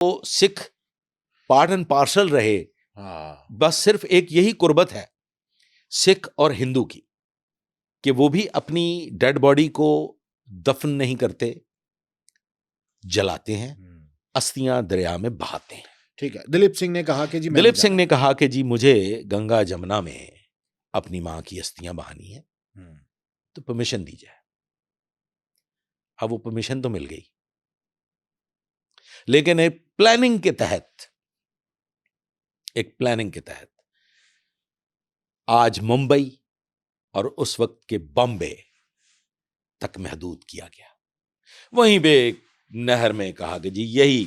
तो Sikh part and parcel रहे। बस सिर्फ एक यही कुर्बत है सिख और हिंदू की कि वो भी अपनी डेड बॉडी को दफन नहीं करते, जलाते हैं, अस्थियां दरिया में बहाते हैं। ठीक है। दिलीप सिंह ने कहा कि जी दिलीप सिंह ने कहा कि जी मुझे गंगा जमुना में अपनी मां की अस्थियां बहानी है, तो परमिशन दी जाए। अब वो परमिशन तो मिल गई, लेकिन एक प्लानिंग के तहत आज मुंबई और उस वक्त के बॉम्बे तक महदूद किया गया। वहीं पे एक नहर में कहा कि जी यही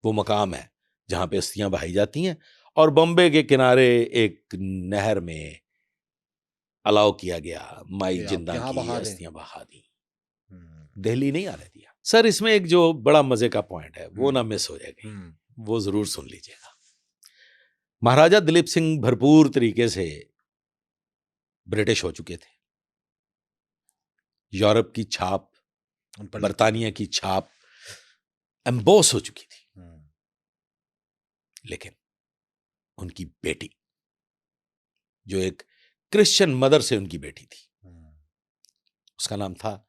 वो मकाम है जहां पे अस्थियां बहाई जाती हैं, और बॉम्बे के किनारे एक नहर में अलाउ किया गया माई जिंदा की अस्थियां बहा दी। दिल्ली नहीं आने दिया। सर इसमें एक जो बड़ा मजे का पॉइंट है वो ना मिस हो जाएगी, वो जरूर सुन लीजिएगा। महाराजा दिलीप सिंह भरपूर तरीके से ब्रिटिश हो चुके थे। यूरोप की छाप, बर्तानिया की छाप एम्बोस हो चुकी थी। लेकिन उनकी बेटी, जो एक क्रिश्चियन मदर से उनकी बेटी थी, उसका नाम था,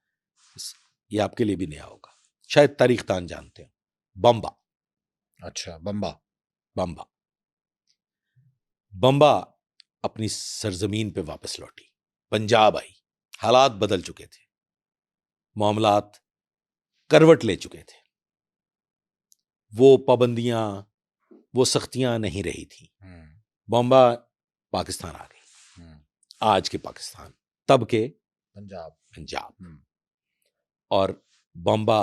ये आपके लिए भी नया होगा, शायद तारीख तान जानते हो, बम्बा। अच्छा, बम्बा। बम्बा अपनी सरजमीन पे वापस लौटी, पंजाब आई। हालात बदल चुके थे, मामलात करवट ले चुके थे, वो पाबंदियां, वो सख्तियां नहीं रही थी। बम्बा पाकिस्तान आ गई, आज के पाकिस्तान, तब के पंजाब। और बम्बा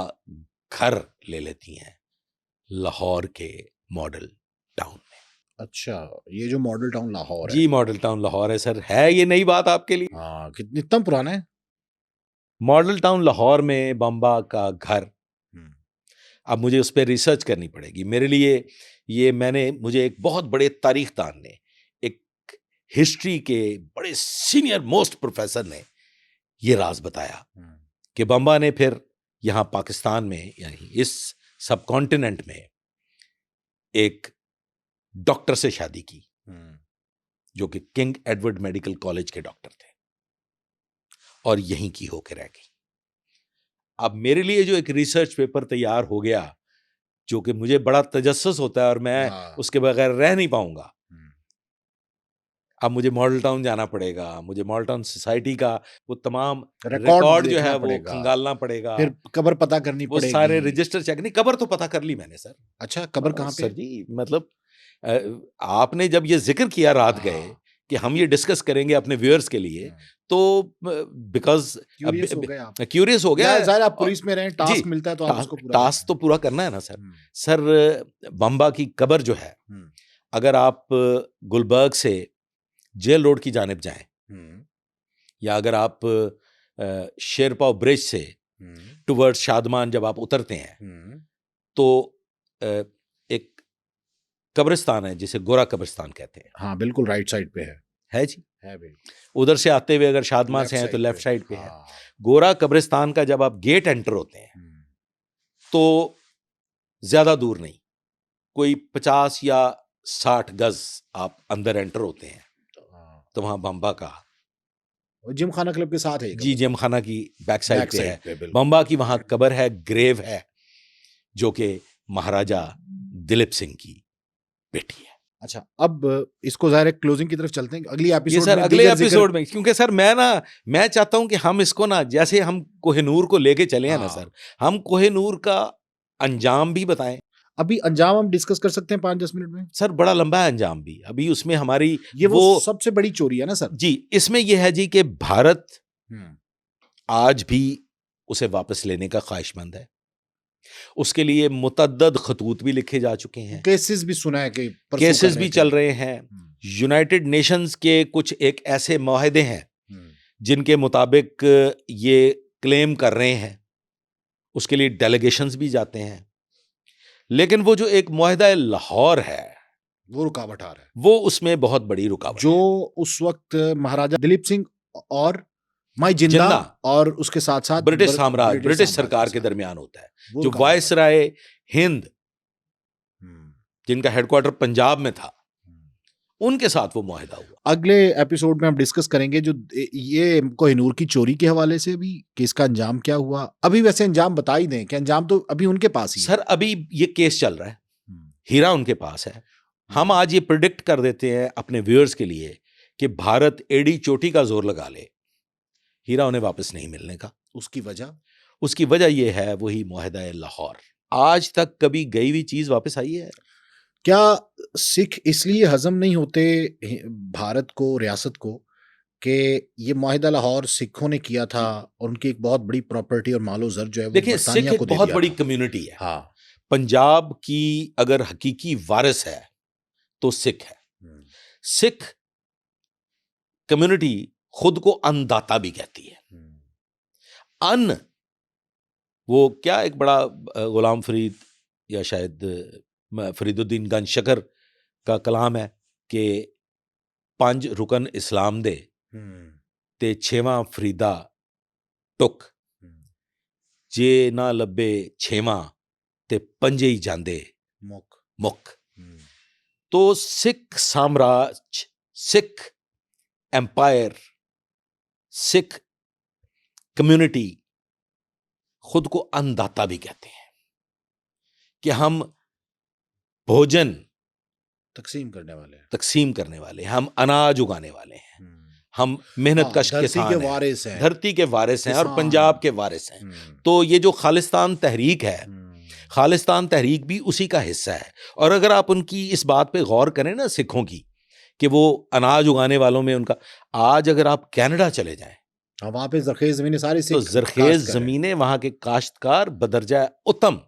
घर ले लेती हैं लाहौर के मॉडल टाउन में। अच्छा, ये जो मॉडल टाउन लाहौर है। जी मॉडल टाउन लाहौर है सर। है ये नई बात आपके लिए? हाँ, कितना पुराना है? मॉडल टाउन लाहौर में बम्बा का घर। अब मुझे उस पर रिसर्च करनी पड़ेगी मेरे लिए। ये मुझे एक बहुत बड़े तारीखदान ने, एक हिस्ट्री के बड़े सीनियर मोस्ट प्रोफेसर ने ये राज बताया कि बम्बा ने फिर यहां पाकिस्तान में, यानी इस सब कॉन्टिनेंट में, एक डॉक्टर से शादी की जो कि किंग एडवर्ड मेडिकल कॉलेज के डॉक्टर थे, और यहीं की होकर रह गई। अब मेरे लिए जो एक रिसर्च पेपर तैयार हो गया, जो कि मुझे बड़ा तजस्सुस होता है और मैं उसके बगैर रह नहीं पाऊंगा। अब मुझे मॉडल टाउन जाना पड़ेगा, मुझे मॉडल टाउन सोसाइटी का वो तमाम रिकॉर्ड जो है वो खंगालना पड़ेगा, फिर कब्र पता करनी पड़ेगी, वो सारे रजिस्टर चेक। नहीं, कब्र तो पता कर ली मैंने सर। अच्छा, कब्र कहाँ पे? सर जी मतलब आपने जब ये जिक्र किया रात गए कि हम ये डिस्कस करेंगे अपने व्यूअर्स के लिए, तो बिकॉज क्यूरियस हो गया। ज़ाहिर आप पुलिस में रहें, टास्क मिलता है तो आप उसको टास्क तो पूरा करना है ना सर। सर बम्बा की कब्र जो है, अगर आप गुलबर्ग से जेल रोड की जानिब जाएं, या अगर आप शेरपाव ब्रिज से टुवर्ड्स शादमान जब आप उतरते हैं, तो एक कब्रिस्तान है जिसे गोरा कब्रिस्तान कहते हैं। हाँ बिल्कुल, राइट साइड पे है जी, है बिल्कुल। उधर से आते हुए अगर शादमान से हैं तो लेफ्ट साइड पे है। गोरा कब्रिस्तान का जब आप गेट एंटर होते हैं तो ज्यादा दूर नहीं, कोई 50 या 60 गज आप अंदर एंटर होते हैं, तो वहां बम्बा का जिम खाना क्लब के साथ है। जी, जिम खाना की बैक साइड पे है बम्बा की, वहां कब्र है, ग्रेव है, जो कि महाराजा दिलीप सिंह की बेटी है। अच्छा, अब इसको ज़ाहिर क्लोजिंग की तरफ चलते हैं अगले एपिसोड में, क्योंकि सर मैं चाहता हूं कि हम इसको ना, जैसे हम कोहिनूर को लेके चले हैं ना सर, हम कोहिनूर का अंजाम भी बताएं। अभी अंजाम हम डिस्कस कर सकते हैं 5-10 मिनट में सर। बड़ा लंबा है अंजाम भी। अभी उसमें हमारी वो सबसे बड़ी चोरी है ना सर जी। इसमें यह है जी कि भारत आज भी उसे वापस लेने का ख्वाहिशमंद है। उसके लिए मुतअद्दद खतूत भी लिखे जा चुके हैं, केसेस भी सुना है कि केसेस भी चल रहे हैं। यूनाइटेड नेशंस के कुछ एक ऐसे मुआहदे हैं जिनके मुताबिक ये क्लेम कर रहे हैं, उसके लिए डेलीगेशंस भी जाते हैं। लेकिन वो जो एक मुआहदा लाहौर है, वो रुकावट आ रहा है, वो उसमें बहुत बड़ी रुकावट, जो उस वक्त महाराजा दिलीप सिंह और माई जिंदा और उसके साथ साथ ब्रिटिश साम्राज्य, ब्रिटिश सरकार के दरमियान होता है, जो वायसराय हिंद जिनका हेडक्वार्टर पंजाब में था, उनके साथ वो मुआहिदा हुआ। अगले एपिसोड में हम डिस्कस करेंगे जो ये कोहिनूर की चोरी के हवाले से भी कि इसका अंजाम क्या हुआ। अभी वैसे अंजाम बता ही दें कि अंजाम तो अभी उनके पास ही है। सर अभी ये केस चल रहा है, हीरा उनके पास है। हम आज ये प्रिडिक्ट कर देते हैं अपने व्यूअर्स के लिए कि भारत एड़ी चोटी का जोर लगा ले, हीरा उन्हें वापस नहीं मिलने का। उसकी वजह ये है वही मुआहिदा लाहौर। आज तक कभी गई हुई चीज वापस आई है? क्या सिख इसलिए हजम नहीं होते भारत को, रियासत को, कि ये मुआहिदा लाहौर सिखों ने किया था और उनकी एक बहुत बड़ी प्रॉपर्टी और मालो जर जो है वो देखिए, बरतानिया सिख एक को दे बहुत दिया बड़ी था। कम्युनिटी है। हाँ, पंजाब की अगर हकीकी वारिस है तो सिख है। सिख कम्युनिटी खुद को अन्नदाता भी कहती है। अन्न, वो क्या एक बड़ा गुलाम फरीद या शायद फरीदुद्दीन गंज शकर का कलाम है कि 5 रुकन इस्लाम दे ते 6वां फरीदा टुक, जे ना लब्बे 6वां ते 5 ही जांदे मुक। तो सिख साम्राज्य, सिख एम्पायर, सिख कम्युनिटी खुद को अन्नदाता भी कहते हैं कि हम भोजन तकसीम करने वाले हैं, हम अनाज उगाने वाले हैं, हम मेहनत कश किसान हैं, धरती के वारिस हैं और पंजाब के वारिस हैं। तो ये जो खालिस्तान तहरीक है, खालिस्तान तहरीक भी उसी का हिस्सा है। और अगर आप उनकी इस बात पे गौर करें ना, सिखों की, कि वो अनाज उगाने वालों में उनका, आज अगर आप कनाडा चले जाएं, वहां पे जरखेज जमीनें सारी तो जरखेज जमीनें वहां के काश्तकार बदरजा उत्तम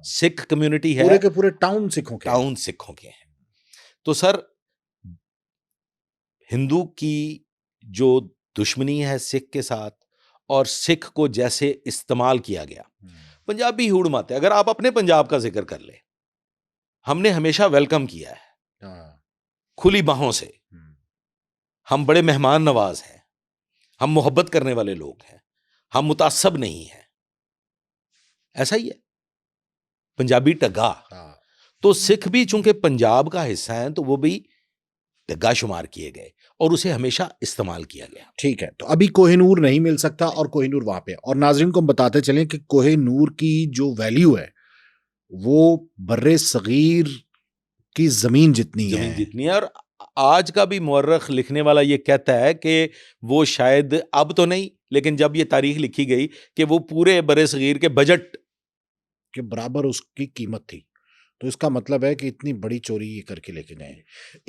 सिख कम्युनिटी है, पूरे के पूरे टाउन सिखों के हैं। तो सर, हिंदू की जो दुश्मनी है सिख के साथ, और सिख को जैसे इस्तेमाल किया गया, पंजाबी हुड़ माते, अगर आप अपने पंजाब का जिक्र कर ले, हमने हमेशा वेलकम किया है खुली बाहों से। हम बड़े मेहमान नवाज हैं, हम मोहब्बत करने वाले लोग हैं, हम मुतासब नहीं हैं। ऐसा ही है पंजाबी टग्गा। तो सिख भी चूंकि पंजाब का हिस्सा है तो वो भी टग्गा शुमार किए गए और उसे हमेशा इस्तेमाल किया गया। ठीक है, तो अभी कोहिनूर नहीं मिल सकता और कोहिनूर वहां पे। और नाजरीन को हम बताते चलें कि कोहिनूर की जो वैल्यू है वो बर्रे सगीर की जमीन जितनी है। और आज का भी मुअर्रिख लिखने वाला ये कहता है कि वो शायद अब तो नहीं, लेकिन जब ये तारीख लिखी गई कि वो पूरे बर्रे सगीर के बजट के बराबर उसकी कीमत थी। तो इसका मतलब है कि इतनी बड़ी चोरी ये करके लेके गए।